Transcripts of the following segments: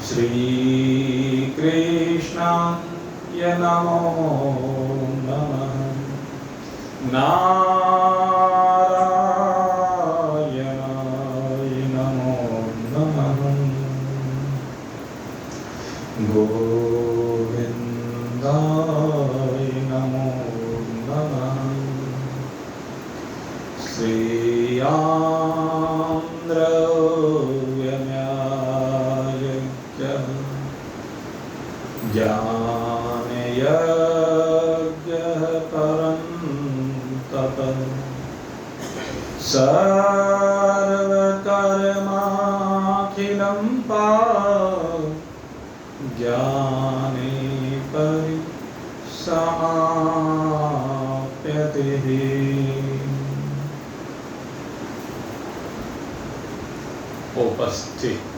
श्री कृष्णाय नमो नमः। नारायणाय नमो नमः। गोविन्दाय नमो नमः। श्रीयान्द्रव्यम्यायज्ञः ज्ञानयज्ञः परं तप सर्वकर्माखिलं ज्ञाने परिसमाप्यते। उपस्थित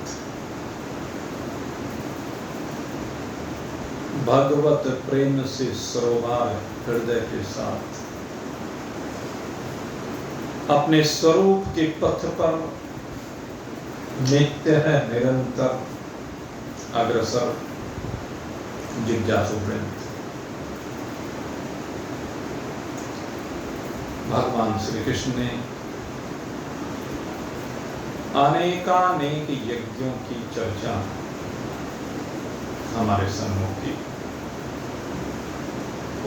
भगवत प्रेम से सरोवर हृदय के साथ अपने स्वरूप के पथ पर नित्य है निरंतर अग्रसर जिज्ञासु वृंद। भगवान श्री कृष्ण ने अनेकानेक यज्ञों की चर्चा हमारे सम्मुख की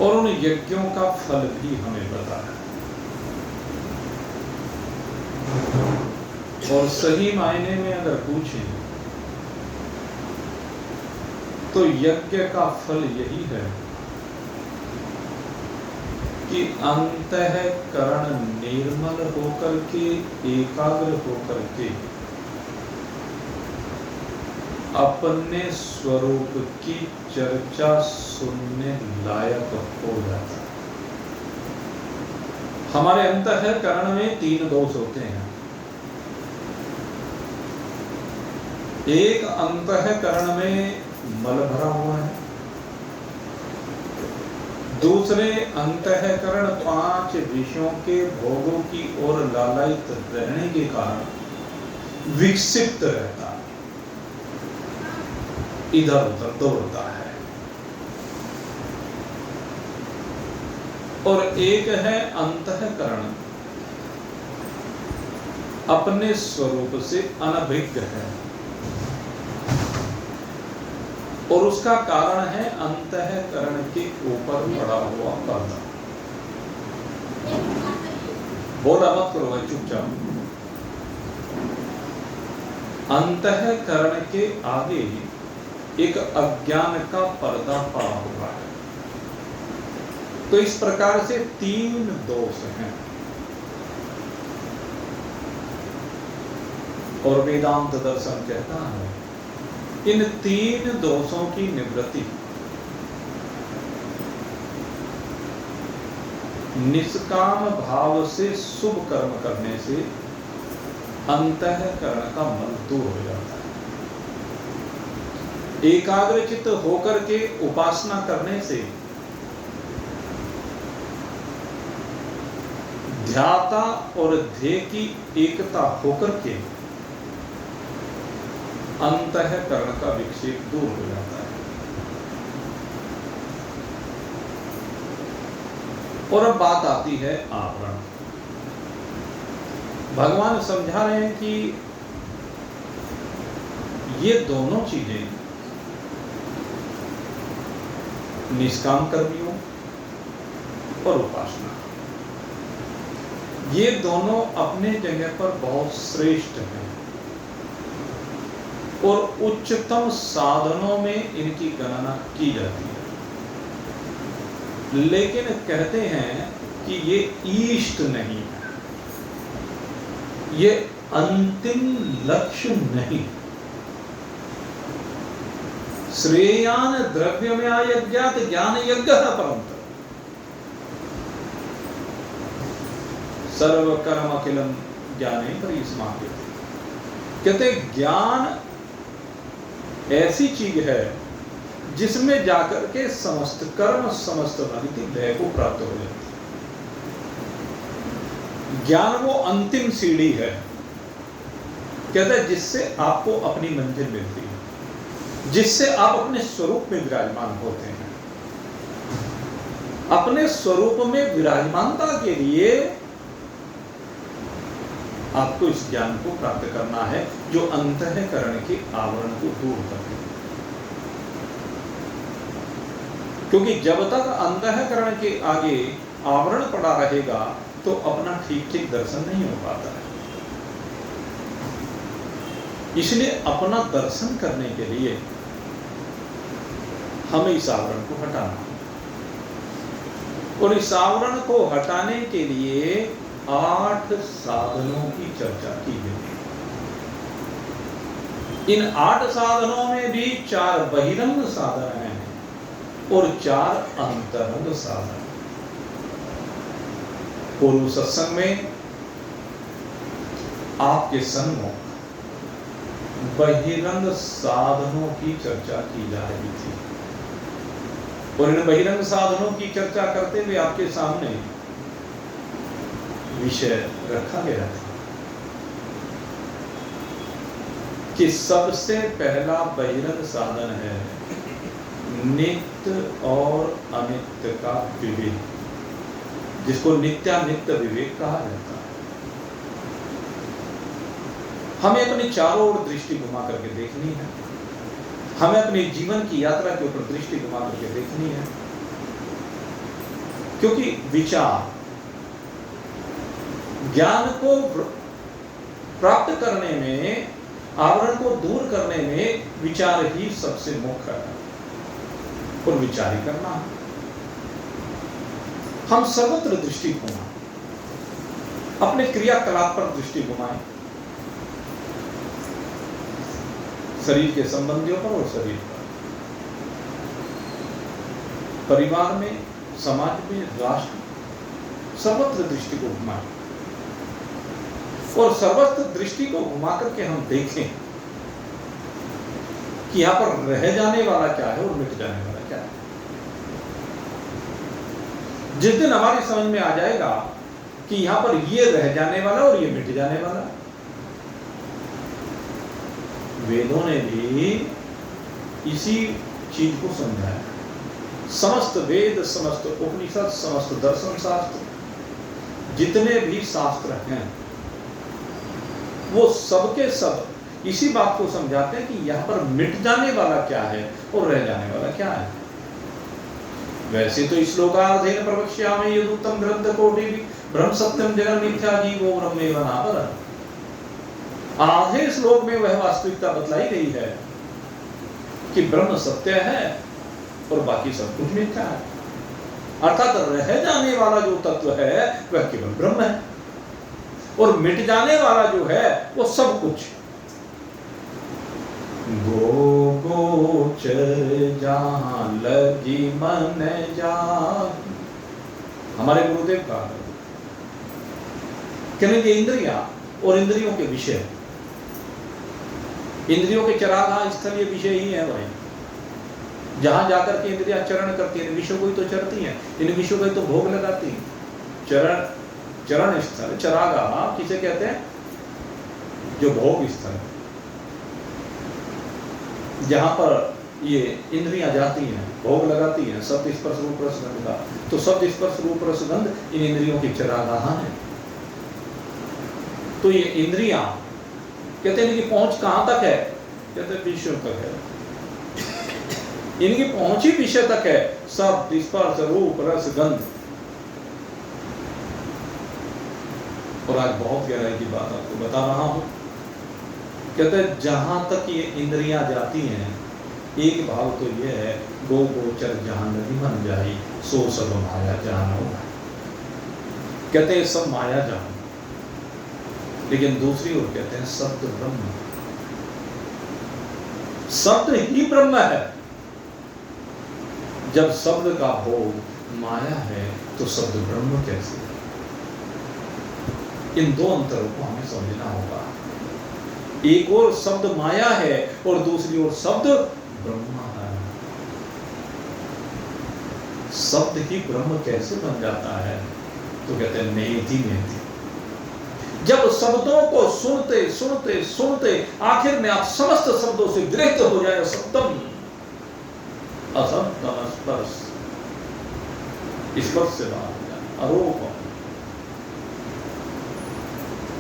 और उन यज्ञों का फल भी हमें बताया और सही मायने में अगर पूछें तो यज्ञ का फल यही है कि अंतःकरण निर्मल होकर के एकाग्र होकर के अपने स्वरूप की चर्चा सुनने लायक हो जाता है। हमारे अंतःकरण में 3 दोष होते हैं। एक अंतःकरण में मल भरा हुआ है, दूसरे अंतःकरण 5 विषयों के भोगों की ओर लालायित रहने के कारण विक्षिप्त रहता है, इधर उधर दौड़ता है। और एक है अंतःकरण अपने स्वरूप से अनभिज्ञ है और उसका कारण है अंतःकरण के ऊपर पड़ा हुआ पर्दा। बोला मत करो भाई, चुपचाप। अंतःकरण के आगे एक अज्ञान का पर्दा पड़ा हुआ है। तो इस प्रकार से 3 दोष हैं और वेदांत दर्शन कहता है इन 3 दोषों की निवृत्ति निष्काम भाव से शुभ कर्म करने से अंतःकरण का मल दूर हो जाता है। एकाग्रचित्त होकर के उपासना करने से ध्याता और ध्येय की एकता होकर के अंतःकरण का विक्षेप दूर हो जाता है। और अब बात आती है आवरण। भगवान समझा रहे हैं कि ये दोनों चीजें निष्काम कर्मियों और उपासना, ये दोनों अपने जगह पर बहुत श्रेष्ठ हैं और उच्चतम साधनों में इनकी गणना की जाती है। लेकिन कहते हैं कि ये ईष्ट नहीं है, ये अंतिम लक्ष्य नहीं। श्रेयान द्रव्य में आयज्ञात ज्ञान यज्ञ परम सर्व कर्म अखिलम ज्ञाने परिसमाप्यते। कहते ज्ञान ऐसी चीज है जिसमें जाकर के समस्त कर्म समस्त भक्ति लय को प्राप्त हो जाती है। ज्ञान वो अंतिम सीढ़ी है, कहते हैं जिससे आपको अपनी मंजिल मिलती है। जिससे आप अपने स्वरूप में विराजमान होते हैं। अपने स्वरूप में विराजमानता के लिए आपको इस ज्ञान को प्राप्त करना है जो अंतःकरण के आवरण को दूर कर दे। क्योंकि जब तक अंतःकरण के आगे आवरण पड़ा रहेगा तो अपना ठीक ठीक दर्शन नहीं हो पाता है। इसलिए अपना दर्शन करने के लिए हमें इस आवरण को हटाना है। और इस आवरण को हटाने के लिए 8 साधनों की चर्चा की गई। इन 8 साधनों में भी 4 बहिरंग साधन हैं और 4 अंतरंग साधन। पूर्व सत्संग में आपके सम्मुख बहिरंग साधनों की चर्चा की जा रही थी और इन बहिरंग साधनों की चर्चा करते हुए आपके सामने विषय रखा गया था कि सबसे पहला बहिरंग साधन है नित्य और अनित्य का विवेक, जिसको नित्यानित्य विवेक कहा जाता है। हमें अपनी चारों ओर दृष्टि घुमा करके देखनी है। हमें अपने जीवन की यात्रा के ऊपर दृष्टि घुमा करके देखनी है, क्योंकि विचार ज्ञान को प्राप्त करने में, आवरण को दूर करने में विचार ही सबसे मुख्य है और विचार ही करना है। हम सर्वत्र दृष्टि घुमाएं, अपने क्रियाकलाप पर दृष्टि घुमाएं, शरीर के संबंधियों पर और शरीर पर, परिवार में, समाज में, राष्ट्र, सर्वत्र दृष्टि को घुमाएं और सर्वत्र दृष्टि को घुमा करके हम देखें कि यहां पर रह जाने वाला क्या है और मिट जाने वाला क्या है। जिस दिन हमारी समझ में आ जाएगा कि यहां पर ये रह जाने वाला और ये मिट जाने वाला, वेदों ने भी इसी चीज को समझाया। समस्त वेद, समस्त उपनिषद, समस्त दर्शन शास्त्र, जितने भी शास्त्र हैं, वो सबके सब इसी बात को समझाते हैं कि यहाँ पर मिट जाने वाला क्या है और रह जाने वाला क्या है। वैसे तो इस श्लोकार्धेन प्रवक्ष्यामि यदुक्तं ग्रंथ कोटि ब्रह्म सत्यम जगन मिथ्या जीवो ब्रह्मेव नापरः। आधे श्लोक में वह वास्तविकता बतलाई गई है कि ब्रह्म सत्य है और बाकी सब कुछ मिथ्या है। अर्थात रह जाने वाला जो तत्व है वह केवल ब्रह्म है और मिट जाने वाला जो है वो सब कुछ। गो गोचर जहां लगी मन जाग, हमारे गुरुदेव का कहने इंद्रिया और इंद्रियों के विषय, इंद्रियों के चरागाह स्थल ये विषय ही है भाई। जहां जाकर के इंद्रियां चरण करती हैं, विषयों को ही तो चरती हैं, इन विषयों को तो भोग लगाती हैं। चरण स्थल, चरागाह किसे कहते हैं? जो भोग स्थल, जहां पर ये इंद्रियां जाती हैं, भोग लगाती हैं, शब्द स्पर्श रूप रस गंध का। तो शब्द स्पर्श रूप रस गंध इन इंद्रियों की चरागाह है। तो ये इंद्रियां कहते हैं इनकी पहुंच कहां तक है? कहते हैं विषयों तक है। इनकी पहुंच ही विषय तक है, शब्द स्पर्श रूप रस गंध। और आज बहुत गहराई की बात आपको बता रहा हूं। कहते हैं जहां तक ये इंद्रियां जाती हैं, एक भाव तो ये है, गो गोचर जहां नदी बन जाई सो सब माया जान होगा। कहते हैं सब माया जान, लेकिन दूसरी ओर कहते हैं सत्य ब्रह्म, सत्य ही ब्रह्म है। जब शब्द का भोग माया है तो शब्द ब्रह्म कैसे? इन दो अंतरों को हमें समझना होगा। एक और शब्द माया है और दूसरी ओर शब्द ब्रह्म है। शब्द ही ब्रह्म कैसे बन जाता है? तो कहते हैं नेति नेति। जब शब्दों को सुनते सुनते सुनते आखिर में आप समस्त शब्दों से गृहीत हो जाए, शब्दम अशब्दम स्पर्श, स्पर्श से बाहर हो जाए, अरूप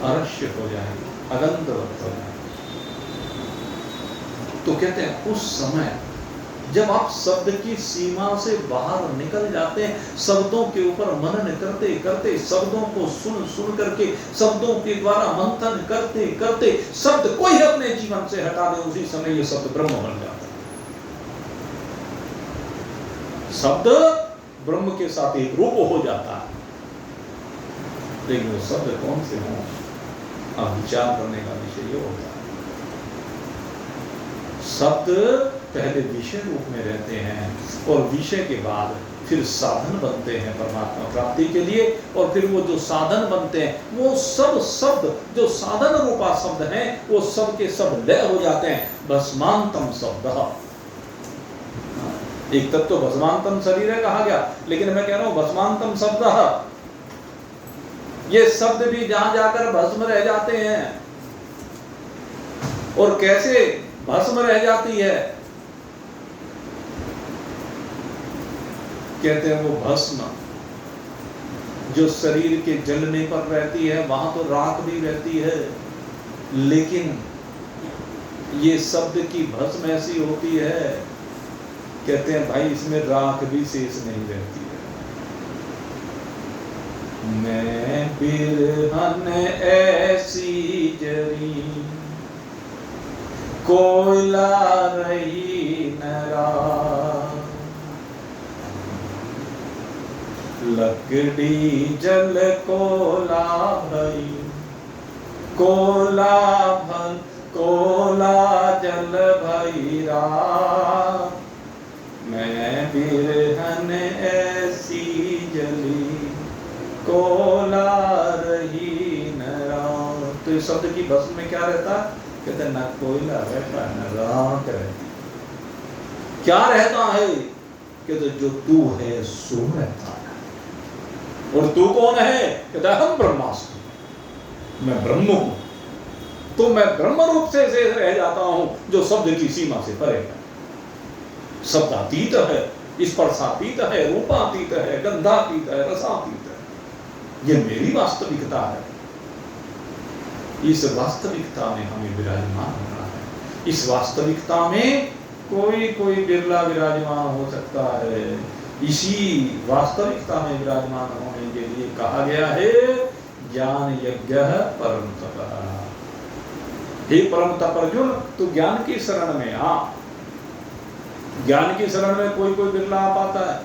अरश्य हो जाए, अगंधवत हो जाए। तो कहते हैं उस समय जब आप शब्द की सीमा से बाहर निकल जाते हैं, शब्दों के ऊपर मनन करते करते, शब्दों को सुन सुन करके, शब्दों के द्वारा मंथन करते करते शब्द कोई अपने जीवन से हटा दे, उसी समय ये शब्द ब्रह्म बन जाता है। शब्द ब्रह्म के साथ एक रूप हो जाता है। लेकिन वो शब्द कौन से हों, अब विचार करने का विषय ये होता है। शब्द पहले विषय रूप में रहते हैं और विषय के बाद फिर साधन बनते हैं परमात्मा प्राप्ति के लिए, और फिर वो जो साधन बनते हैं वो सब शब्द जो साधन रूपा शब्द हैं वो सब के सब लय हो जाते हैं। भस्मांतम शब्द, एक तत्व तो भस्मांतम शरीर है कहा गया, लेकिन मैं कह रहा हूं भस्मांतम शब्द, ये शब्द भी जहां जाकर भस्म रह जाते हैं। और कैसे भस्म रह जाती है, कहते हैं वो भस्म जो शरीर के जलने पर रहती है वहां तो राख भी रहती है, लेकिन ये शब्द की भस्म ऐसी होती है, कहते हैं भाई इसमें राख भी शेष नहीं रहती है। मैं बिरहन ऐसी जरी कोयला रही नरा, लकड़ी जल कोला भई, कोला भल कोला जल भैरा, मैं बिरहन ऐसी जली कोला रही नरा। तो इस शब्द की भस्म में क्या रहता, कहते हैं न कोयला रहता न राख रहती। क्या रहता है, कहते जो तू है सो रहता है। और तू कौन है, कहता है हम ब्रह्मास्मि, मैं ब्रह्म हूं। तो मैं ब्रह्म रूप से रह जाता हूं जो शब्द की सीमा से परे है। शब्दातीत है, स्पर्शातीत है, रूपातीत है, गंधातीत है, रसातीत है। ये मेरी वास्तविकता है। इस वास्तविकता में हमें विराजमान होना है। इस वास्तविकता में कोई कोई बिरला विराजमान हो सकता है। इसी वास्तविकता में विराजमान होने के लिए कहा गया है ज्ञान यज्ञ परम तप। हे परम तप अर्जुन, तू ज्ञान की शरण में आ। ज्ञान की शरण में कोई कोई बिरला आ पाता है।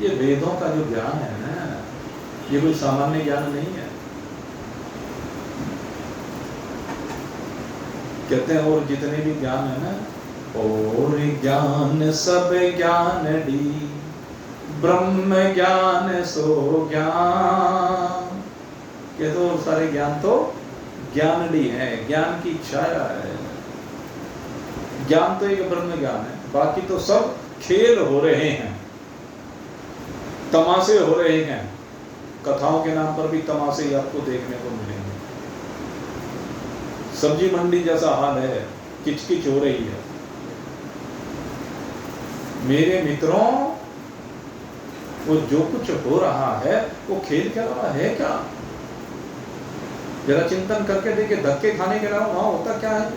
ये वेदों का जो ज्ञान है ना, ये कोई सामान्य ज्ञान नहीं है। कहते हैं और जितने भी ज्ञान है ना, और ज्ञान सब ज्ञान डी, ब्रह्म ज्ञान सो ज्ञान। कहते और सारे ज्ञान तो ज्ञान डी है, ज्ञान की छाया है। ज्ञान तो एक ब्रह्म ज्ञान है, बाकी तो सब खेल हो रहे हैं, तमाशे हो रहे हैं। कथाओं के नाम पर भी तमाशे ही आपको देखने को मिलेंगे। सब्जी मंडी जैसा हाल है, किचकिच हो रही है। मेरे मित्रों, वो जो कुछ हो रहा है वो खेल के अलावा है क्या? जरा चिंतन करके देखिए, धक्के खाने के अलावा वहां होता क्या है?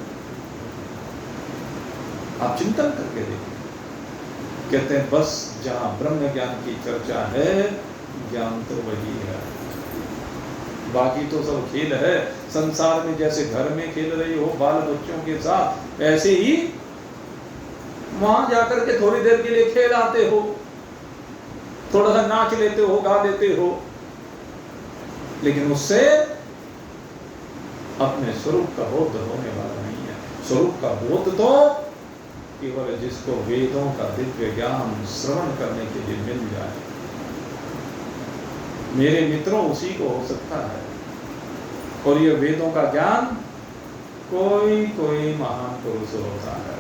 आप चिंतन करके देखिए। कहते हैं बस जहां ब्रह्म ज्ञान की चर्चा है, ज्ञान तो वही है, बाकी तो सब खेल है। संसार में जैसे घर में खेल रही हो बाल बच्चों के साथ, ऐसे ही वहां जाकर के थोड़ी देर के लिए खेल आते हो, थोड़ा सा नाच लेते हो, गा लेते हो, लेकिन उससे अपने स्वरूप का बोध होने वाला नहीं है। स्वरूप का बोध तो केवल जिसको वेदों का दिव्य ज्ञान श्रवण करने के लिए मिल जाए, मेरे मित्रों, उसी को हो सकता है। और ये वेदों का ज्ञान कोई कोई महान पुरुष होता है,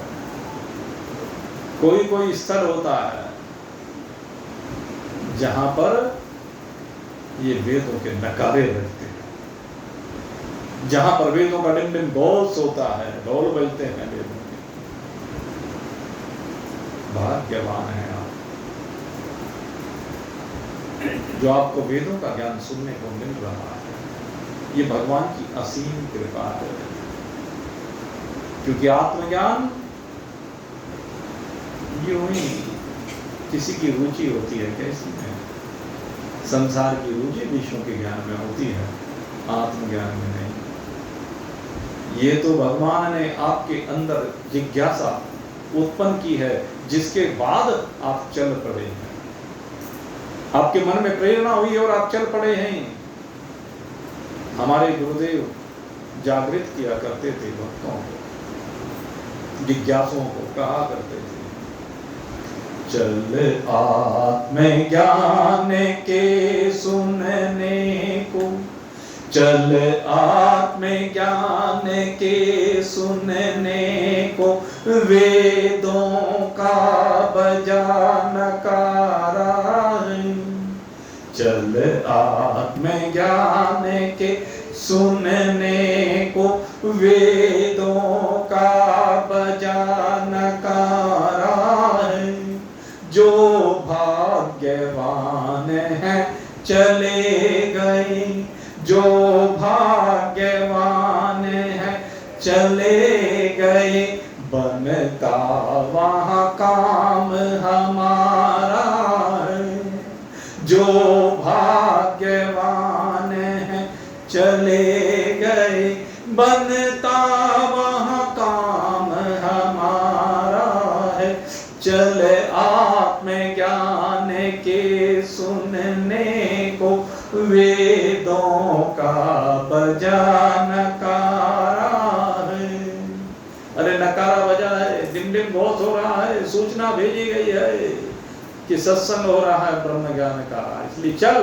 कोई कोई स्तर होता है जहां पर ये वेदों के नकारे लगते हैं। जहां पर वेदों का डिम डिम घोष होता है, ढोल बजते हैं वेदों के। भाग्यवान है आप जो आपको वेदों का ज्ञान सुनने को मिल रहा है। ये भगवान की असीम कृपा है, क्योंकि आत्मज्ञान यूं ही किसी की रुचि होती है, कैसी है, संसार की रुचि विश्व के ज्ञान में होती है, आत्मज्ञान में नहीं। ये तो भगवान ने आपके अंदर जिज्ञासा उत्पन्न की है, जिसके बाद आप चल पड़े हैं। आपके मन में प्रेरणा हुई और आप चल पड़े हैं। हमारे गुरुदेव जागृत किया करते थे भक्तों को, जिज्ञासुओं को कहा करते थे, चल आत्मज्ञान के सुनने को, चल आत्मज्ञान के सुनने को, वेदों का बजा नकारा। चल आत्मज्ञान के सुनने को, वेदों का बजा नकारा। जो भाग्यवान है चले गए, जो भाग्यवान है चले गए, बनता वहाँ काम हमारा। जो भाग्यवान है चले गए, बनता वहाँ काम हमारा है। चल आत्मज्ञान के सुनने को, वेदों का बजा नकारा है। अरे नकारा बजा है, डिम डिम घोष हो रहा है, सूचना भेजी गई है कि सत्संग हो रहा है ब्रह्म ज्ञान का, इसलिए चल।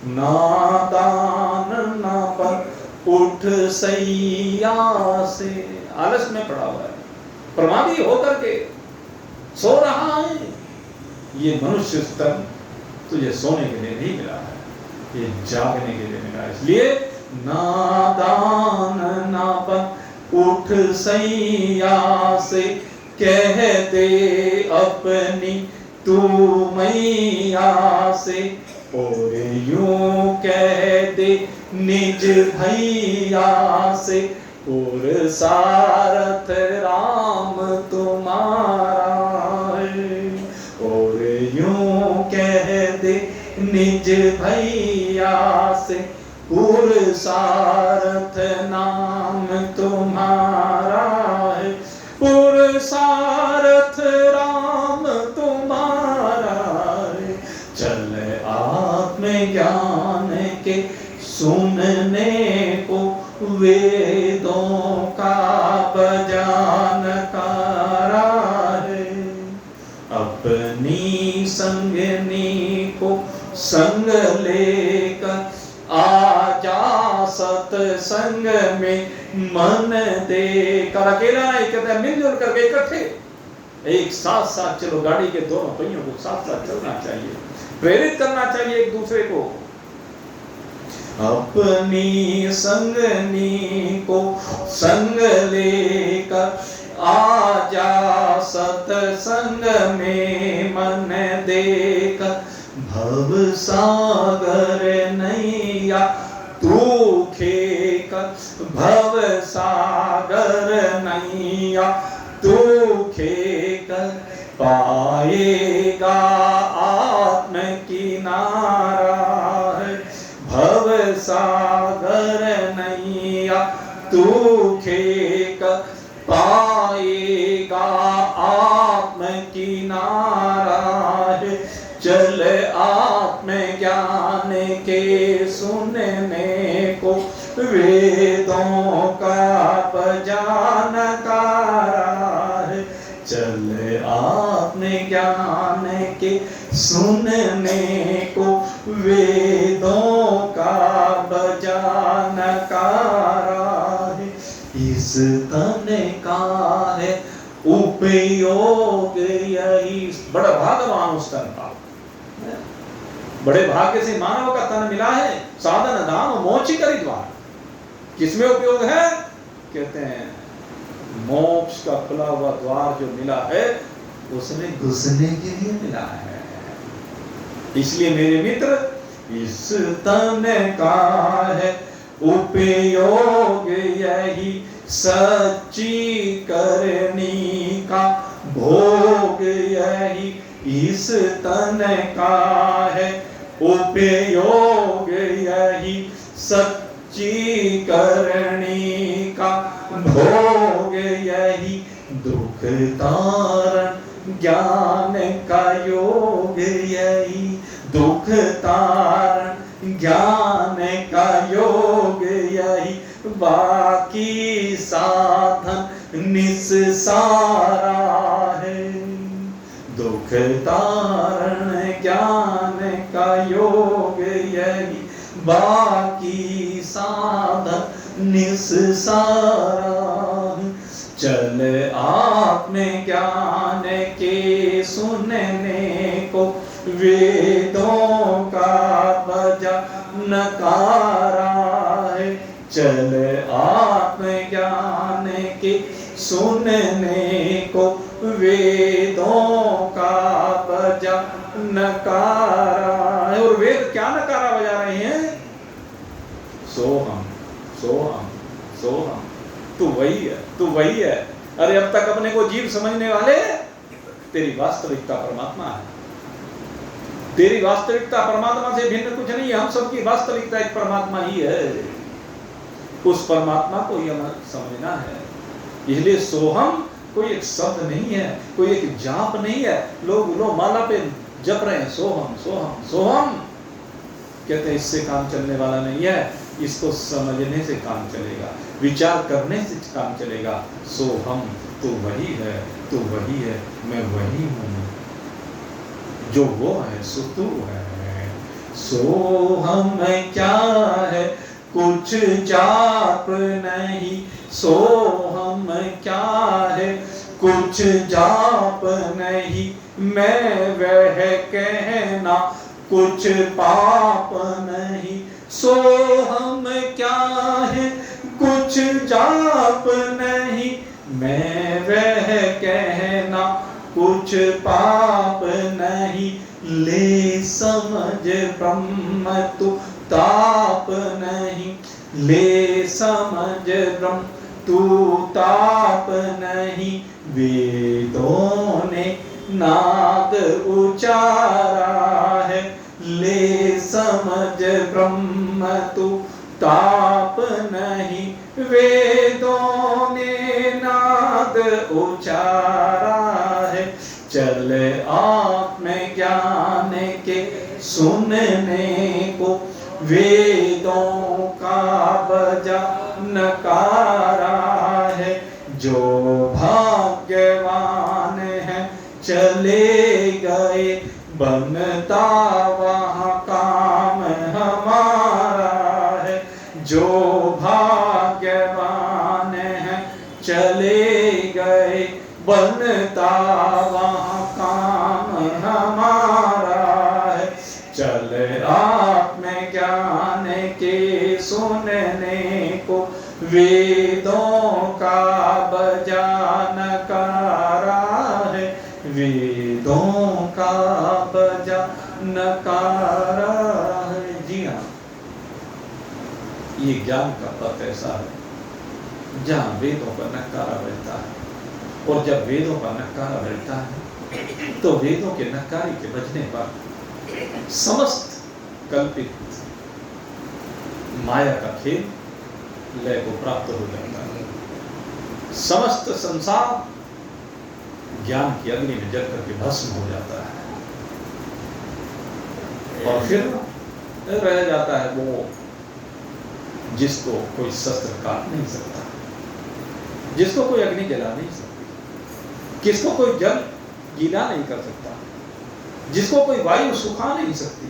नादान ना पर उठ सैया से, आलस में पड़ा हुआ है, प्रमादी होकर के सो रहा है। ये मनुष्य तन तुझे सोने के लिए नहीं मिला है, ये जागने के लिए मिला है। इसलिए नादान ना पर उठ सैया से, कह दे अपनी तू मैया से, और यूं कह दे निज भैया से, और सारथ राम तुम्हारा है। और यूं कह दे निज भैया से, पुरुषार्थ नाम तुम्हारा है। पुरुषार्थ राम तुम्हारा है। चल आत्मज्ञान के सुनने को, वेदों का बजा नकारा है। अपनी संगनी को संग लेकर आजा सत्संग में मन देकर। अकेला नहीं, कहते मिलजुल करके इकट्ठे एक साथ साथ चलो। गाड़ी के दोनों पहियों को साथ साथ चलना चाहिए, प्रेरित करना चाहिए एक दूसरे को। अपनी संगनी को संग लेकर आजा सत्संग में मन देकर। भव सागर नैया तू खेकर, भव सागर नैया तू खेकर, पाएगा आत्म किनारा है। भव सागर नैया तू खेकर, पाएगा आत्म किनारा है। चल आत्मज्ञान के सुनने को, वेदों का बजा नकारा है। चल आत्मज्ञान के सुनने को, वेदों का बजा नकारा है। इस तन का है उपयोग यही। बड़ा भाग्यवान उस तन का, बड़े भाग्य से मानव का तन मिला है। साधन दाम मोची करी द्वार, किसमें उपयोग है? कहते हैं मोक्ष का खुला हुआ द्वार जो मिला है उसमें घुसने के लिए मिला है। इसलिए मेरे मित्र, इस तन का है उपयोग यही सच्ची करनी का भोग यही इस तन का है उपयोग यही सच्ची करनी का भोग यही दुख तारण ज्ञान का योग यही दुख तारण ज्ञान का योग यही बाकी साधन निस्सारा है। दुख तारण ज्ञान का योग यही बाकी साधन निस्सारा। चल आपने ज्ञान के सुनने को वेदों का बजा नकारा है। चल आपने ज्ञान के सुनने को वेदों का बजा नकारा है। और वेद क्या नकारा बजा रहे हैं? सोहम सोहम सोहम, तू वही है, तू वही है। अरे अब तक अपने को जीव समझने वाले, तेरी वास्तविकता परमात्मा है। तेरी वास्तविकता परमात्मा से भिन्न कुछ नहीं है। हम सबकी वास्तविकता एक परमात्मा ही है। उस परमात्मा को ही हमें समझना है। इसलिए सोहम कोई एक शब्द नहीं है, कोई एक जाप नहीं है। लोग माला पे जप रहे हैं सोहम सोहम सोहम, कहते हैं इससे काम चलने वाला नहीं है। इसको समझने से काम चलेगा, विचार करने से काम चलेगा। सोहम, तू वही है, तू वही है, मैं वही हूँ। जो वो है सो तू है। सोहम क्या है? कुछ जाप नहीं। सोहम क्या है? कुछ जाप नहीं। मैं वह कहना कुछ पाप नहीं। सोहम क्या है? कुछ जाप नहीं। मैं वह कहना कुछ पाप नहीं। ले समझ ब्रह्म तू ताप नहीं। ले समझ ब्रह्म तू ताप नहीं। वेदों ने नाद उचारा है। ले समझ ब्रह्म तू ताप नहीं। वेदों ने नाद उचारा है। चल आप में ज्ञान के सुनने को वेदों का बजा नकारा है। जो भाग्यवान है चले गए, बनता वहाँ काम हमारा है। जो भाग्यवान है चले गए, बनता वहाँ काम हमारा है। चल आप में ज्ञान के सुनने को वेदों का बजा नकारा है। वेदों का बजा नकारा है। जी हाँ, ये ज्ञान का पथ ऐसा है जहाँ वेदों का नकारा बजता है। और जब वेदों का नकारा बजता है तो वेदों के नकारी के बजने पर समस्त कल्पित माया का खेल लय को प्राप्त हो जाता है। समस्त संसार ज्ञान की अग्नि में जल करके भस्म हो जाता है। और फिर रह जाता है वो जिसको कोई शस्त्र काट नहीं सकता, जिसको कोई अग्नि जला नहीं सकती, किसको कोई जल गीला नहीं कर सकता, जिसको कोई वायु सुखा नहीं सकती।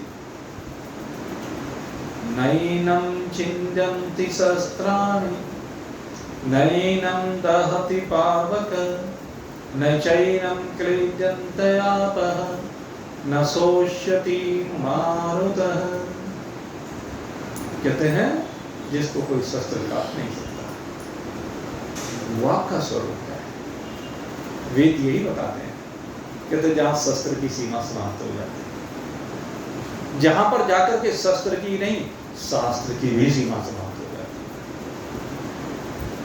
नैनं छिन्दन्ति शस्त्राणि नैनं दहति पावक न चैनं क्लेद्यन्त आपः न शोष्यति मारुतः। कहते हैं जिसको कोई शस्त्र काट नहीं सकता, वो आपका स्वरूप है। वेद यही बताते हैं, कहते जहां शस्त्र की सीमा समाप्त हो जाती है, जहां पर जाकर के शस्त्र की नहीं शास्त्र की भी सीमा समाप्त हो जाती है।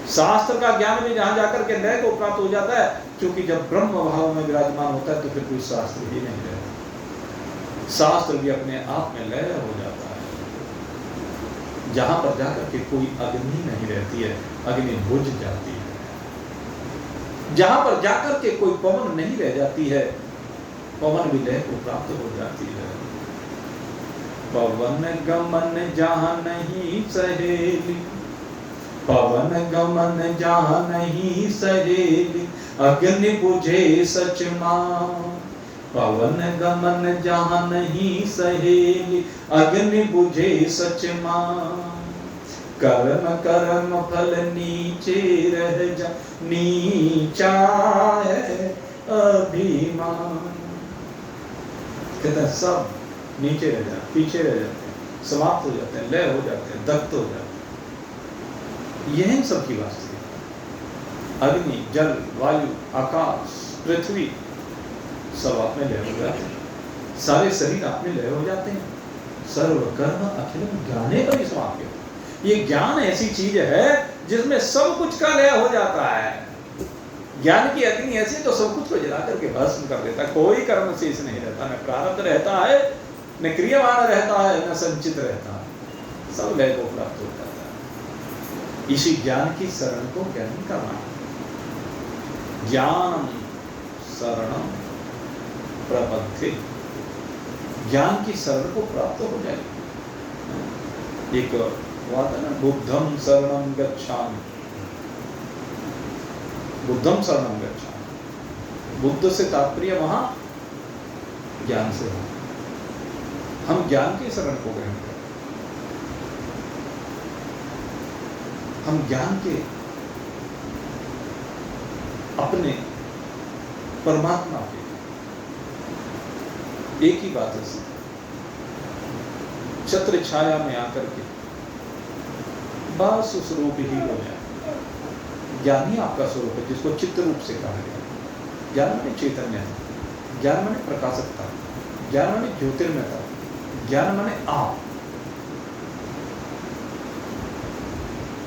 शास्त्र का ज्ञान भी जहां जाकर के लय को प्राप्त हो जाता है, क्योंकि जब ब्रह्म भाव में विराजमान होता है तो फिर कोई शास्त्र ही नहीं रहता, शास्त्र भी अपने आप में लय हो जाता है। जहां पर जाकर के कोई अग्नि नहीं रहती है, अग्नि बुझ जाती है। जहां पर जाकर के कोई पवन नहीं रह जाती है, पवन भी लय को प्राप्त हो जाती है। पवन गमन जहां नहीं सहेली, पवन गमन जहां नहीं सहेली, अग्नि बुझे सच मां। पवन गमन जहां नहीं सहेली, अग्नि बुझे सच मां। कर्म कर्म फल नीचे रह जा, नीचा है अभिमान। कहते हैं सब नीचे रह जाते, पीछे रह जाते हैं, समाप्त हो जाते हैं, लय हो जाते हैं, दग्ध हो जाते हैं। यह सबकी वास्तविकता। अग्नि, जल, वायु, आकाश, पृथ्वी सब आप में लय हो जाते हैं, सारे शरीर आप में लय हो जाते हैं। सर्व कर्म अखिलम ज्ञाने पर समाप्त। ये ज्ञान ऐसी चीज है जिसमें सब कुछ का लय हो जाता है। ज्ञान की अग्नि ऐसी तो सब कुछ को जला करके भस्म कर देता है, कोई कर्म शेष नहीं रहता, न प्रारब्ध रहता है, न क्रियमान रहता है, न संचित रहता है, सब लय को प्राप्त हो जाता है। इसी ज्ञान की शरण को ज्ञान करना, ज्ञान शरणम प्रपत्ति, ज्ञान की शरण को प्राप्त हो जाए। एक बात है ना, बुद्धम शरणम गच्छामि, बुद्धम शरणम गच्छामि। बुद्ध से तात्पर्य वहां ज्ञान से हो, हम ज्ञान की शरण को ग्रहण करें, हम ज्ञान के अपने परमात्मा के एक ही बात है, छत्र छाया में आकर के बस उस रूप ही हो जाए। ज्ञान ही आपका स्वरूप है, जिसको चित्त रूप से कहा गया। ज्ञान माने चैतन्य, ज्ञान माने प्रकाशकता, ज्ञान माने ज्योतिर्मयता, ज्ञान माने आप।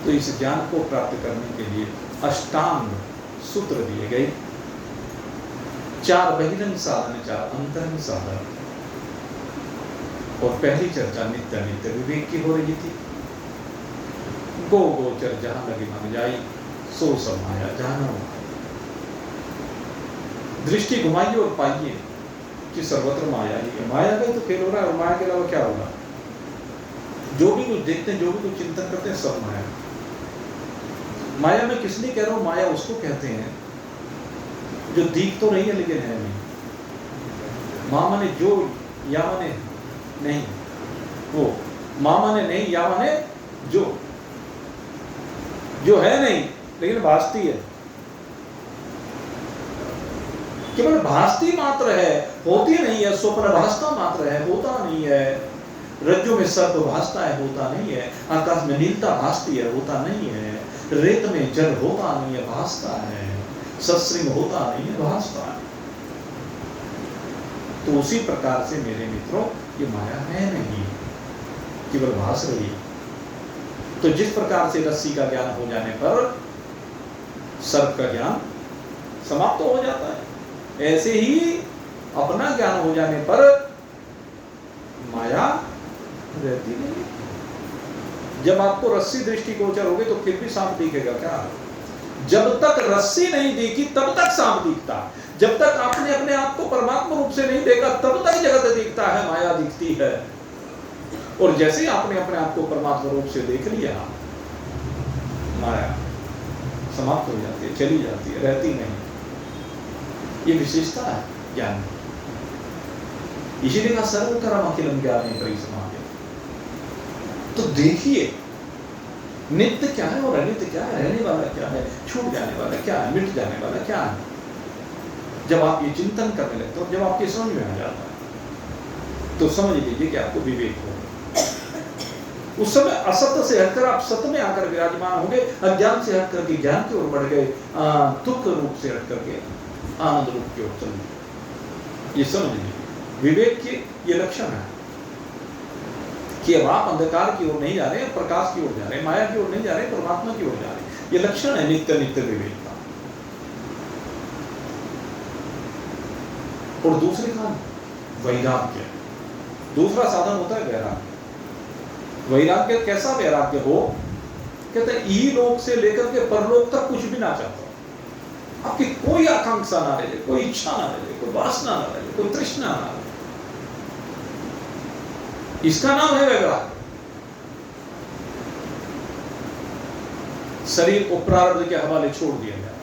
तो इस ज्ञान को प्राप्त करने के लिए अष्टांग सूत्र दिए गए, 4 बहिरंग साधन, 4 अंतरंग साधन। और पहली चर्चा नित्य नित्य विवेक की हो रही थी। गो गोचर जहां लगी मन जाई, सो समाया जाना। दृष्टि घुमाइए और पाइए कि सर्वत्र माया ही है। माया का तो खेल हो रहा है, और माया के अलावा क्या होगा? जो भी कुछ देखते हैं, जो भी कुछ चिंतन करते हैं, सब माया। माया में किस लिए कह रहा हूं? माया उसको कहते हैं जो दिख तो रही है लेकिन है नहीं। मां माने जो, या माने नहीं, वो मां माने नहीं, या माने जो है नहीं लेकिन भासती है, केवल भासती मात्र है, होती नहीं है। स्वप्न भासता मात्र है, होता नहीं है। रज्जु में सर्प भासता है, होता नहीं है। आकाश में नीलता भासती है, होता नहीं है। रेत में जल होता नहीं है, भासता है। सस्रिंग होता नहीं है, भासता है। तो उसी प्रकार से मेरे मित्रों, ये माया है नहीं, केवल भास रही है। तो जिस प्रकार से रस्सी का ज्ञान हो जाने पर सर्प का ज्ञान समाप्त हो जाता है, ऐसे ही अपना ज्ञान हो जाने पर माया रहती नहीं। जब आपको रस्सी दृष्टिगोचर होगी तो फिर भी सांप दिखेगा क्या? जब तक रस्सी नहीं दिखी तब तक सांप दिखता। जब तक आपने अपने आप को परमात्मा रूप से नहीं देखा तब तक जगत दिखता है, माया दिखती है। और जैसे ही आपने अपने आप को परमात्मा रूप से देख लिया, माया समाप्त हो जाती है, चली जाती है, रहती नहीं। ये विशेषता है ज्ञान। इसीलिए कहा सर्वकर्म अखिलम ज्ञाने परिसमाप्य। तो देखिए नित्य क्या है और अनित्य क्या है, रहने वाला क्या है, छूट जाने वाला क्या है, मिट जाने वाला क्या है। जब आप ये चिंतन करने लगते हो, जब आपके समझ में आ जाता है, तो समझ लीजिए कि आपको विवेक हो। उस समय असत्य से हटकर आप सत्य में आकर विराजमान होंगे, अज्ञान से हट करके ज्ञान की ओर बढ़ गए, दुख रूप से हट करके आनंद रूप की ओर चल गए। ये समझिए विवेक के ये लक्षण है कि अब आप अंधकार की ओर नहीं जा रहे, प्रकाश की ओर जा रहे, माया की ओर नहीं जा रहे, परमात्मा की ओर जा रहे। ये लक्षण है नित्य नित्य विवेक का। और दूसरे का वैराग्य, दूसरा साधन होता है वैराग्य। वैराग्य कैसा वैराग्य हो? कहते हैं इहलोक से लेकर के परलोक तक कुछ भी ना चाहता, आपकी कोई आकांक्षा ना रहे, कोई इच्छा ना रहे, कोई वासना ना रहे, कोई तृष्णा ना रहे। इसका नाम है वैराग्य। शरीर को प्रारब्ध के हवाले छोड़ दिया गया,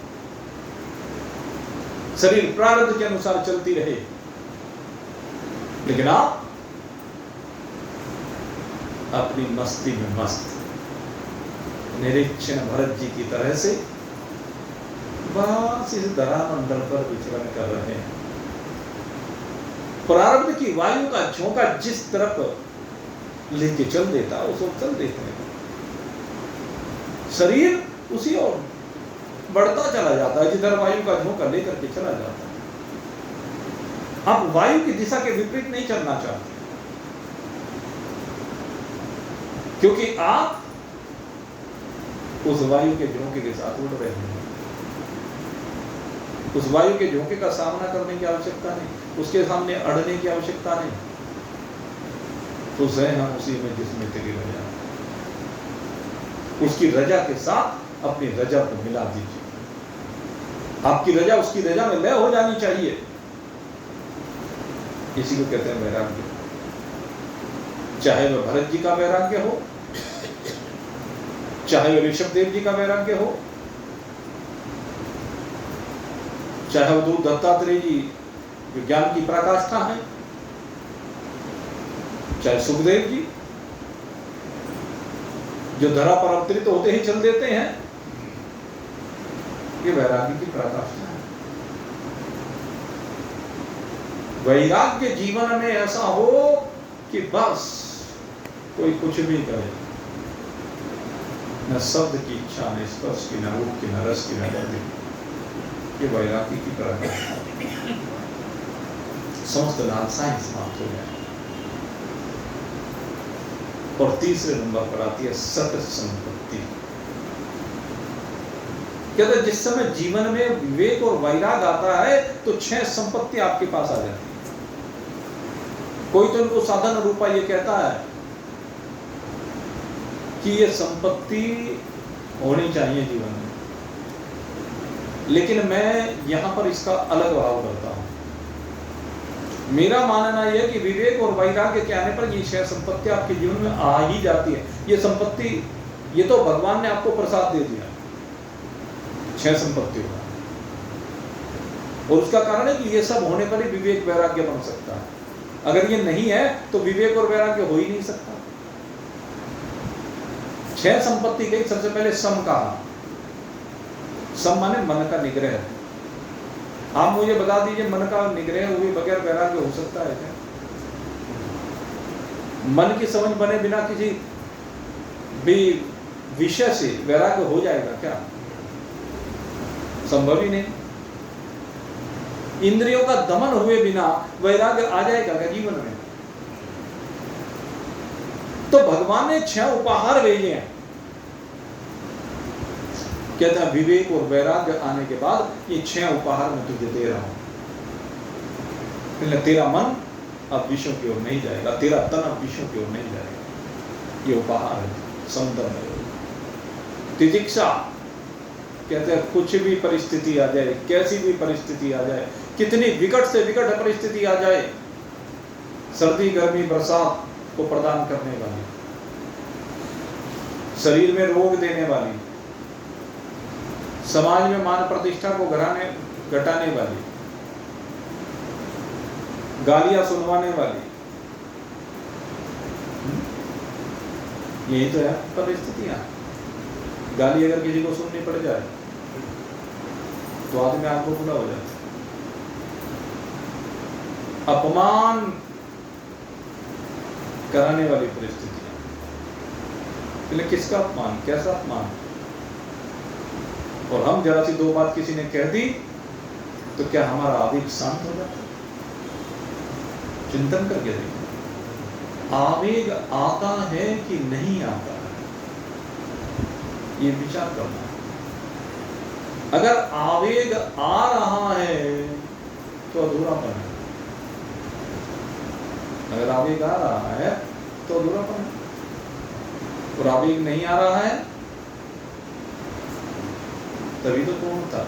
शरीर प्रारब्ध के अनुसार चलती रहे, लेकिन आप अपनी मस्ती में मस्त, निरीक्षण भरत जी की तरह से बस इस धरामंडल पर विचरण कर रहे हैं। प्रारब्ध की वायु का झोंका जिस तरफ लेके चल देता उस ओर चल देते हैं, शरीर उसी ओर बढ़ता चला जाता है जिधर वायु का झोंका लेकर के चला जाता है। आप वायु की दिशा के विपरीत नहीं चलना चाहते, क्योंकि आप उस वायु के झोंके के साथ उड़ रहे हैं। उस वायु के झोंके का सामना करने की आवश्यकता नहीं, उसके सामने अड़ने की आवश्यकता नहीं। तो है हम उसी में जिसमें तेरी रजा, उसकी रजा के साथ अपनी रजा को मिला दीजिए। आपकी रजा उसकी रजा में लय हो जानी चाहिए। इसी को कहते हैं वैराग्य। चाहे वह भरत जी का वैराग्य हो, चाहे वह ऋषभ देव जी का वैराग्य हो, चाहे वो दूर दत्तात्रेय जी जो ज्ञान की पराकाष्ठा है, चाहे सुखदेव जी जो धरा पर अवतरित होते ही चल देते हैं, ये वैराग्य की पराकाष्ठा है। वैराग्य जीवन में ऐसा हो कि बस कोई कुछ भी करे, न शब्द की इच्छा, न स्पर्श की, न रूप की, न रस की, न गंध की। ये वैराग्य की पराकाष्ठा। समस्त लालसाएं समाप्त हो जाए। और तीसरे नंबर पर आती है सत संपत्ति। कहते जिस समय जीवन में विवेक और वैराग आता है तो 6 संपत्ति आपके पास आ जाती है। कोई तो इनको साधन रूपा ये कहता है कि ये संपत्ति होनी चाहिए जीवन में, लेकिन मैं यहां पर इसका अलग भाव करता हूं। मेरा मानना यह है कि विवेक और वैराग्य के आने पर ये 6 संपत्ति आपके जीवन में आ ही जाती है। ये संपत्ति, ये तो भगवान ने आपको प्रसाद दे दिया, 6 संपत्ति होगा। और उसका कारण है कि ये सब होने पर ही विवेक वैराग्य बन सकता है। अगर ये नहीं है तो विवेक और वैराग्य हो ही नहीं सकता। 6 संपत्ति गई। सबसे पहले सम कहा। सम माने मन का निग्रह। आप मुझे बता दीजिए, मन का निग्रह हुए बगैर वैराग्य हो सकता है क्या? मन की समझ बने बिना किसी भी विषय से वैराग्य हो जाएगा क्या? संभव ही नहीं। इंद्रियों का दमन हुए बिना वैराग्य आ जाएगा क्या जीवन में? तो भगवान ने 6 उपहार भेजे हैं। कहता है विवेक और वैराग्य आने के बाद ये 6 उपहार मैं तुझे दे रहा हूं। तेरा मन अब विषयों की ओर नहीं जाएगा, तेरा तन अब विषयों की ओर नहीं जाएगा। ये उपहार है, सौंदर्य है। तितिक्षा, कहते हैं कुछ भी परिस्थिति आ जाए, कैसी भी परिस्थिति आ जाए, कितनी विकट से विकट परिस्थिति आ जाए, सर्दी गर्मी बरसात को प्रदान करने वाली, शरीर में रोग देने वाली, समाज में मान प्रतिष्ठा को घटाने वाली, गालियां सुनवाने वाली, यही तो है परिस्थितियां। गाली अगर किसी को सुननी पड़ जाए तो आदमी आपको खुला हो जाता है। अपमान कराने वाली परिस्थितियां, किसका अपमान, कैसा अपमान? और हम जरा सी दो बात किसी ने कह दी तो क्या हमारा आवेग शांत हो जाता? चिंतन करके देखिए, आवेग आता है कि नहीं आता है, ये विचार करना है। अगर आवेग आ रहा है तो अधूरापन है, अगर आवेग आ रहा है तो अधूरापन है, और आवेग नहीं आ रहा है तभी तो पूर्णता।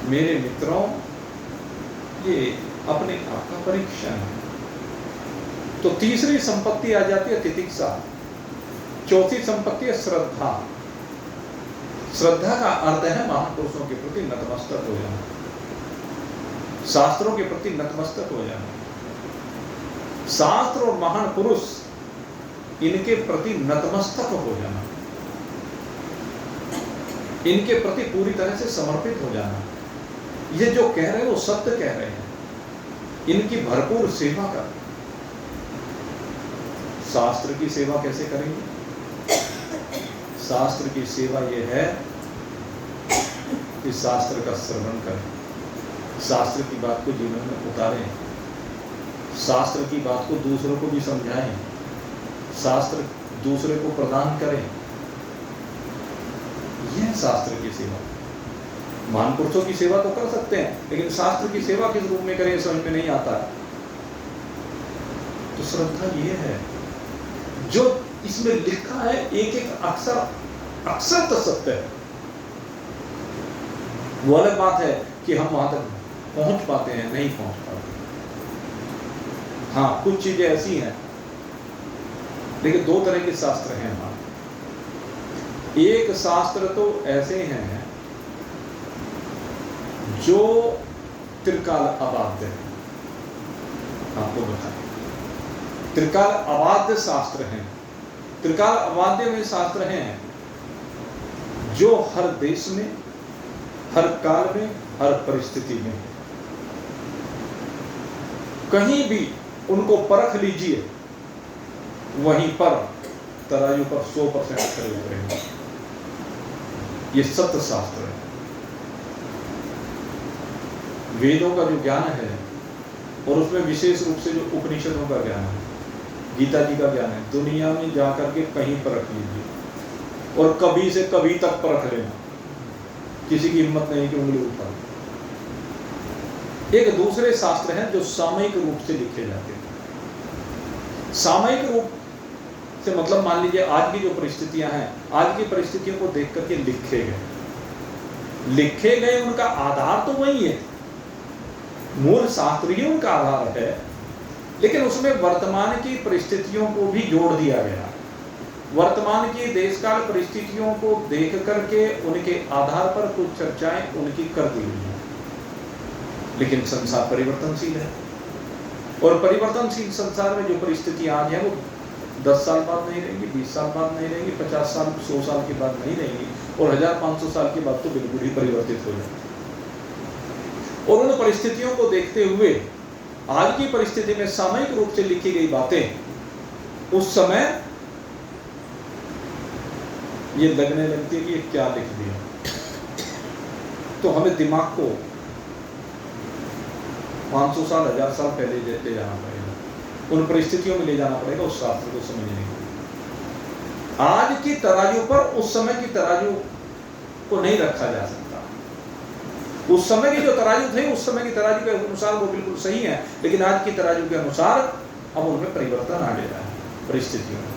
मेरे मित्रों, ये अपने आप का परीक्षण है। तो तीसरी संपत्ति आ जाती है तितिक्षा, चौथी संपत्ति है श्रद्धा। श्रद्धा का अर्थ है महापुरुषों के प्रति नतमस्तक हो जाना, शास्त्रों के प्रति नतमस्तक हो जाना। शास्त्र और महान पुरुष, इनके प्रति नतमस्तक हो जाना, इनके प्रति पूरी तरह से समर्पित हो जाना। ये जो कह रहे हैं वो सत्य कह रहे हैं, इनकी भरपूर सेवा कर। शास्त्र की सेवा कैसे करेंगे? शास्त्र की सेवा ये है कि शास्त्र का श्रवण करें, शास्त्र की बात को जीवन में उतारें, शास्त्र की बात को दूसरों को भी समझाएं, शास्त्र दूसरे को प्रदान करें। यह शास्त्र की सेवा। महान पुरुषों की सेवा तो कर सकते हैं, लेकिन शास्त्र की सेवा किस रूप में करें समझ में नहीं आता है। तो श्रद्धा ये है, जो इसमें लिखा है एक एक अक्षर अक्षर तो सत्य है। वो अलग बात है कि हम वहां तक पहुंच पाते हैं, नहीं पहुंच पाते। हाँ, कुछ चीजें ऐसी हैं, लेकिन दो तरह के शास्त्र हैं हमारे। एक शास्त्र तो ऐसे हैं जो त्रिकाल अबाध्य है, आपको बताएं। त्रिकाल अबाध्य शास्त्र हैं। त्रिकाल अबाध्य में शास्त्र हैं जो हर देश में, हर काल में, हर परिस्थिति में, कहीं भी उनको परख लीजिए, वहीं पर तराजू पर 100% खड़े उतरेंगे। ये सत्य शास्त्र है। वेदों का जो ज्ञान है, और उसमें विशेष रूप से जो उपनिषदों का ज्ञान है, गीता जी का ज्ञान है, दुनिया में जाकर के कहीं परख लीजिए, और कभी से कभी तक परख लेना, किसी की हिम्मत नहीं कि उंगली उठा। एक दूसरे शास्त्र हैं जो सामयिक रूप से लिखे जाते हैं। सामयिक रूप से मतलब मान लीजिए आज की जो परिस्थितियां हैं, आज की परिस्थितियों को देख करके लिखे गए, उनका आधार तो वही है, मूल शास्त्र ही उनका आधार है, लेकिन उसमें वर्तमान की परिस्थितियों को भी जोड़ दिया गया। वर्तमान की देशकाल परिस्थितियों को देख करके उनके आधार पर कुछ चर्चाएं उनकी कर दी हुई हैं। लेकिन संसार परिवर्तनशील है, और परिवर्तनशील संसार में जो परिस्थितियां आज हैं वो 10 साल बाद नहीं रहेंगी, 20 साल बाद नहीं रहेंगी, 50 साल 100 साल के बाद नहीं रहेंगी, और 1500 साल के बाद तो बिल्कुल ही परिवर्तित हो जाएंगी। और उन परिस्थितियों को देखते हुए आज की परिस्थिति में सामयिक रूप से लिखी गई बातें उस समय ये लगने लगती है कि ये क्या लिख दिया। तो हमें दिमाग को 500 साल 1000 साल पहले ले जाना पड़ेगा, उन परिस्थितियों में ले जाना पड़ेगा उस शास्त्र को समझने के लिए। आज की तराजू पर उस समय की तराजू को नहीं रखा जा सकता। उस समय की जो तराजू थे, उस समय की तराजू के अनुसार वो बिल्कुल सही है, लेकिन आज की तराजू के अनुसार अब उनमें परिवर्तन आ गया है परिस्थितियों में।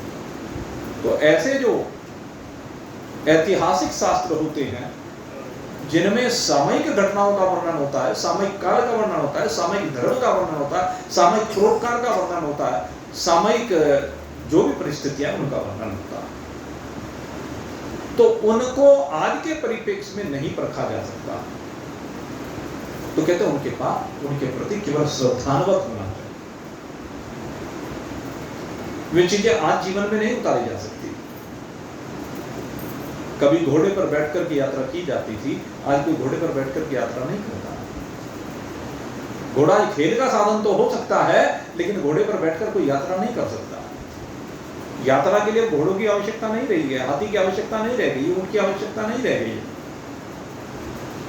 तो ऐसे जो ऐतिहासिक शास्त्र होते हैं जिनमें सामयिक घटनाओं का वर्णन होता है, सामयिक काल का वर्णन होता है, सामयिक धर्म का वर्णन होता है, सामयिक परोपकार का वर्णन होता है, सामयिक जो भी परिस्थितियां उनका वर्णन होता है, तो उनको आज के परिप्रेक्ष्य में नहीं परखा जा सकता। तो कहते हैं उनके पास, उनके प्रति केवल श्रद्धान्वित होना चाहिए। वे चीजें आज जीवन में नहीं उतारी जा सकती। कभी घोड़े पर बैठकर की यात्रा की जाती थी, आज कोई घोड़े पर बैठकर की यात्रा नहीं करता। घोड़ा एक खेल का साधन तो हो सकता है, लेकिन घोड़े पर बैठकर कोई यात्रा नहीं कर सकता। यात्रा के लिए घोड़ों की आवश्यकता नहीं रही है, हाथी की आवश्यकता नहीं रह गई, ऊंट की आवश्यकता नहीं रह गई है,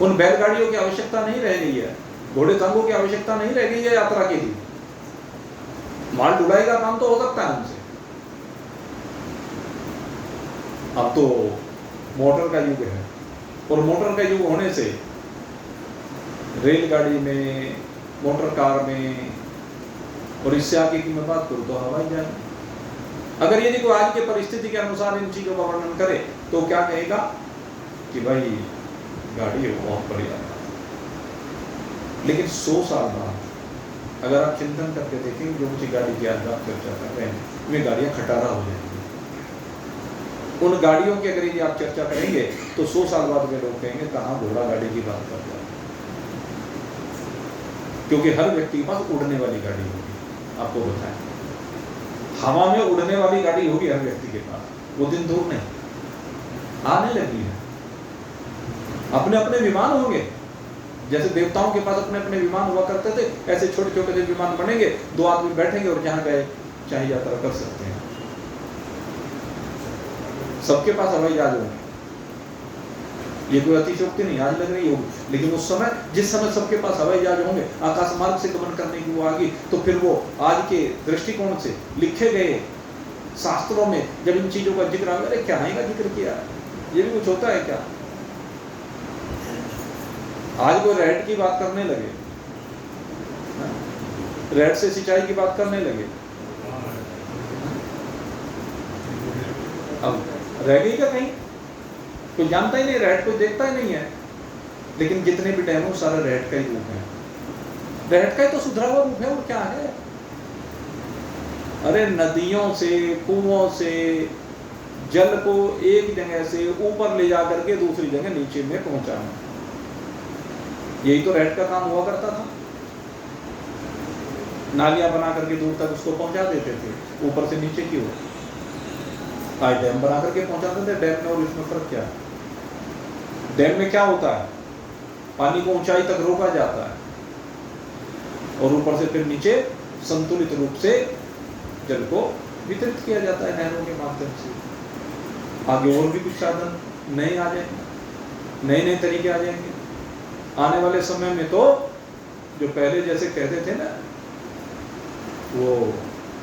उन बैलगाड़ियों की आवश्यकता नहीं रह गई है, घोड़े तंगों की आवश्यकता नहीं रह गई है यात्रा के लिए। माल ढुलाई का काम तो हो सकता है उनसे। अब तो मोटर का युग है, और मोटर का युग होने से रेलगाड़ी में, मोटर कार में, और इससे आगे की मैं बात करूं तो हवाई जहाज। अगर यदि कोई आज के परिस्थिति के अनुसार इन चीजों का वर्णन करे तो क्या कहेगा कि भाई गाड़ी है बहुत बढ़िया। लेकिन 100 साल बाद अगर आप चिंतन करके देखेंगे, जो मुझे गाड़ी की आज आप चर्चा कर रहे हैं, वे गाड़ियां खटारा हो जाएंगी। उन गाड़ियों की अगर यदि आप चर्चा करेंगे तो 100 साल बाद वे लोग कहेंगे कहाँ घोड़ा गाड़ी की बात कर रहे हैं, क्योंकि हर व्यक्ति के पास उड़ने वाली गाड़ी होगी। आपको बताएं, हवा में उड़ने वाली गाड़ी होगी हर व्यक्ति के पास, वो दिन दूर नहीं, आने लगी है। अपने अपने विमान होंगे, जैसे देवताओं के पास अपने अपने विमान हुआ करते थे, ऐसे छोटे छोटे से विमान बनेंगे, 2 आदमी बैठेंगे और जहां गए चाहे यात्रा कर सकते हैं। सबके पास हवाई जहाज होंगे, ये कोई अतिशयोक्ति नहीं आज लग रही होगी, लेकिन उस समय, जिस समय सबके पास हवाई जहाज होंगे, आकाश मार्ग से गमन करने की वो आगे, तो फिर वो आज के दृष्टिकोण से लिखे गए शास्त्रों में जब इन चीजों का जिक्र आएगा, अरे क्या का जिक्र किया, ये भी कुछ होता है क्या? आज कोई रेट की बात करने लगे, रेट से सिंचाई की बात करने लगे, अब रह गई क्या कहीं? कोई जानता ही नहीं, रेट कोई देखता ही नहीं है। लेकिन जितने भी डैम हो सारा रेट का ही रूप है, रेट का ही तो सुधरा हुआ रूप है, और क्या है? अरे नदियों से, कुओं से जल को एक जगह से ऊपर ले जा करके दूसरी जगह नीचे में पहुंचाना, यही तो रेट का काम हुआ करता था। नालियां बना करके दूर तक उसको पहुंचा देते थे, ऊपर से नीचे की ओर। आज डैम बना करके पहुंचाते थे, डैम में और इसमें फर्क क्या है? डैम में क्या होता है, पानी को ऊंचाई तक रोका जाता है और ऊपर से फिर नीचे संतुलित रूप से जल को वितरित किया जाता है नहरों के माध्यम से। आगे और भी कुछ साधन नए आ जाएंगे, नए नए तरीके आ जाएंगे। आने वाले समय में तो जो पहले जैसे कहते थे ना, वो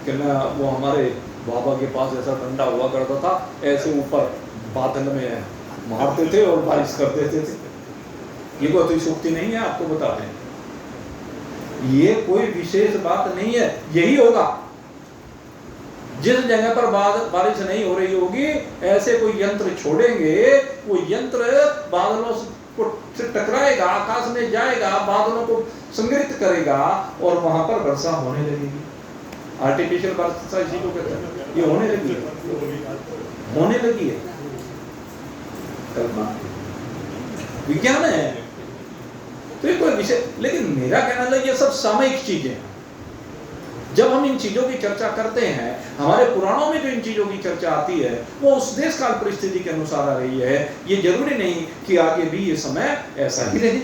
कहना, वो हमारे बाबा के पास ऐसा डंडा हुआ करता था, ऐसे ऊपर बादल में मारते थे और बारिश कर देते थे। ये कोई अतिशयोक्ति नहीं है, आपको बता दें, ये कोई विशेष बात नहीं है, यही होगा। जिस जगह पर बारिश नहीं हो रही होगी, ऐसे कोई यंत्र छोड़ेंगे, वो यंत्र बादलों से टकराएगा, आकाश में जाएगा, बादलों को संग्रहित करेगा और वहां पर वर्षा होने लगेगी। आर्टिफिशियल वर्षा इसी को कहते हैं, ये होने लगी है, होने लगी है। कल्पना, विज्ञान है तो ये कोई विषय। लेकिन मेरा कहना है ये सब सामयिक चीजें हैं। जब हम इन चीजों की चर्चा करते हैं, हमारे पुराणों में जो इन चीजों की चर्चा आती है, वो उस देश काल परिस्थिति के अनुसार आ रही है। ये जरूरी नहीं कि आगे भी ये समय ऐसा ही रहे।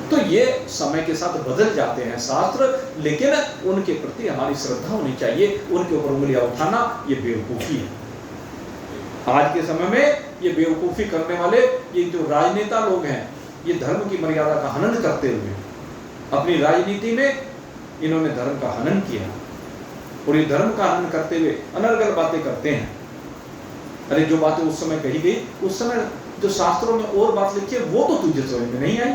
तो ये समय के साथ बदल जाते हैं शास्त्र, लेकिन उनके प्रति हमारी श्रद्धा होनी चाहिए। उनके ऊपर उंगलियां उठाना ये बेवकूफी है। आज के समय में ये बेवकूफी करने वाले ये जो राजनेता लोग हैं, ये धर्म की मर्यादा का हनन करते हुए अपनी राजनीति में इन्होंने धर्म का हनन किया, और ये धर्म का हनन करते हुए अनर्गल बातें करते हैं। अरे जो बातें उस समय कही गई, उस समय जो शास्त्रों में और बात लिखी है, वो तो तुझे समझ में नहीं आई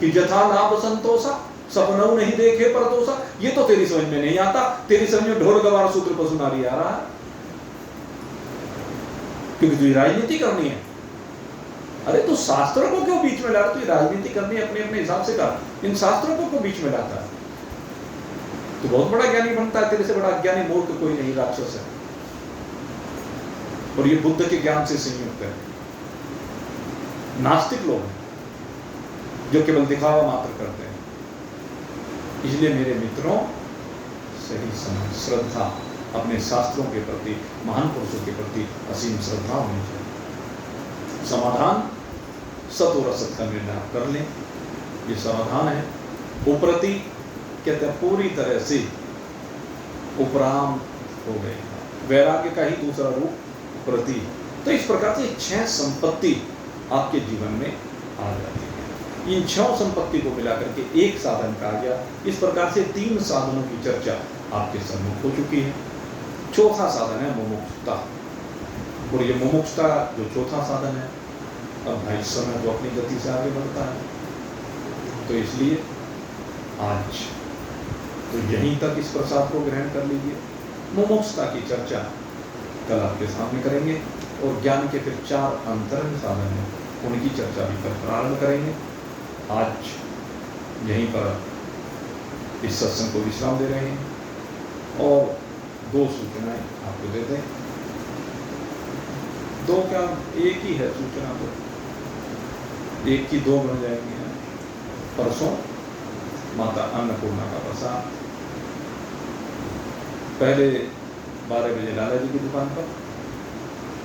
कि जथा लाभ संतोषा सपनऊ नहीं देखे परतोषा। ये तो तेरी समझ में नहीं आता। तेरी समझ में ढोल गवार सूत्र पशु नारी आ रहा है, क्योंकि तुझे राजनीति करनी है। अरे तो शास्त्रों को क्यों बीच में ला रहा? तुझे राजनीति करनी है, अपने अपने हिसाब से कर। इन शास्त्रों को क्यों बीच में लाता है? तो बहुत बड़ा ज्ञानी बनता है, तेरे से बड़ा ज्ञानी मूर्ख कोई नहीं, राक्षस है। और ये बुद्ध के ज्ञान से संयुक्त है। नास्तिक लोग हैं जो केवल दिखावा मात्र करते हैं। इसलिए मेरे मित्रों, सही समझ, श्रद्धा, अपने शास्त्रों के प्रति, महान पुरुषों के प्रति असीम श्रद्धा होनी चाहिए। समाधान सत और असत का निर्णय कर लें, ये समाधान है। उपरति कहते हैं पूरी तरह से उपराम हो गए। वैराग्य का ही दूसरा रूप प्रति। तो इस प्रकार से 6 संपत्ति आपके जीवन में आ जाती है। इन 6 संपत्ति को मिलाकर के एक साधन कहा गया। इस प्रकार से 3 साधनों की चर्चा आपके सम्मुख हो चुकी है। चौथा साधन है मुमुक्षुता, और ये मुमुक्षुता जो चौथा साधन है, अब भाई समय तो अपनी गति से आगे बढ़ता है, तो इसलिए आज तो यहीं तक इस प्रसाद को ग्रहण कर लीजिए। मुमुक्षुता की चर्चा कल आपके सामने करेंगे, और ज्ञान के फिर 4 अंतरंग साधन हैं, उनकी चर्चा भी कल प्रारंभ करेंगे। आज यहीं पर इस सत्संग को विश्राम दे रहे हैं, और 2 सूचनाएं आपको दे दें। 2 क्या, एक ही है सूचना, तो एक की 2 बन जाएंगे। परसों माता अन्नपूर्णा का प्रसाद पहले 12 बजे लाला जी की दुकान पर,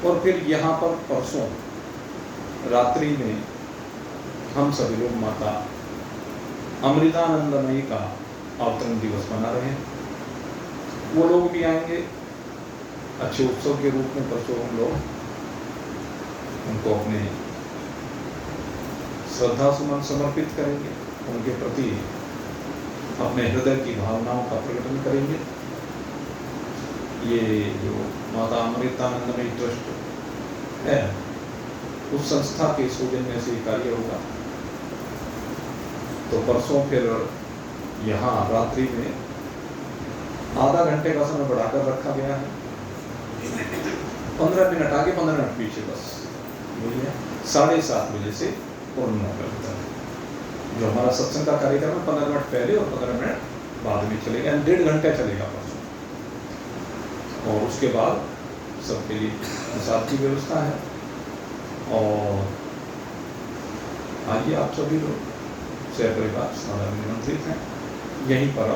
और फिर यहाँ पर परसों रात्रि में हम सभी लोग माता अमृतानंदमयी का अवतरण दिवस मना रहे हैं। वो लोग भी आएंगे अच्छे उत्सव के रूप में। परसों हम लोग उनको अपने श्रद्धा सुमन समर्पित करेंगे, उनके प्रति अपने हृदय की भावनाओं का प्रकटन करेंगे। ये जो माता अमृतानंदमयी ट्रस्ट है, उस संस्था के सौजन्य से कार्य होगा। तो परसों फिर यहाँ रात्रि में आधा घंटे का समय बढ़ाकर रखा गया है। 15 मिनट आगे 15 मिनट पीछे, बस वही है। 7:30 बजे से पूर्ण होगा। जो हमारा सत्संग का कार्यक्रम है 15 मिनट पहले और 15 मिनट बाद में चलेगा, 1.5 घंटा चलेगा परसों। और उसके बाद सबके लिए प्रसाद की व्यवस्था है। और आइए आप सभी लोग सहपरिवार सारा निमंत्रित हैं। यहीं पर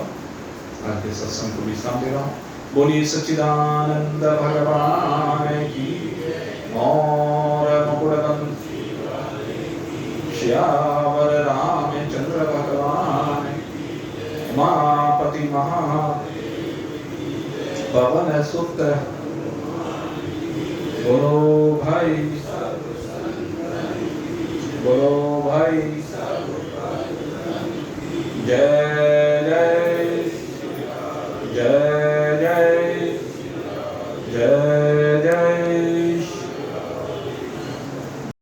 आज के सत्संग को विश्राम दे रहा हूँ। बोलिए सच्चिदानंद भगवान की, और मुकुटबंद श्यावर रामचंद्र भगवान, उमापति महा पवन सुत, बोलो भाई, बोलो भाई, जय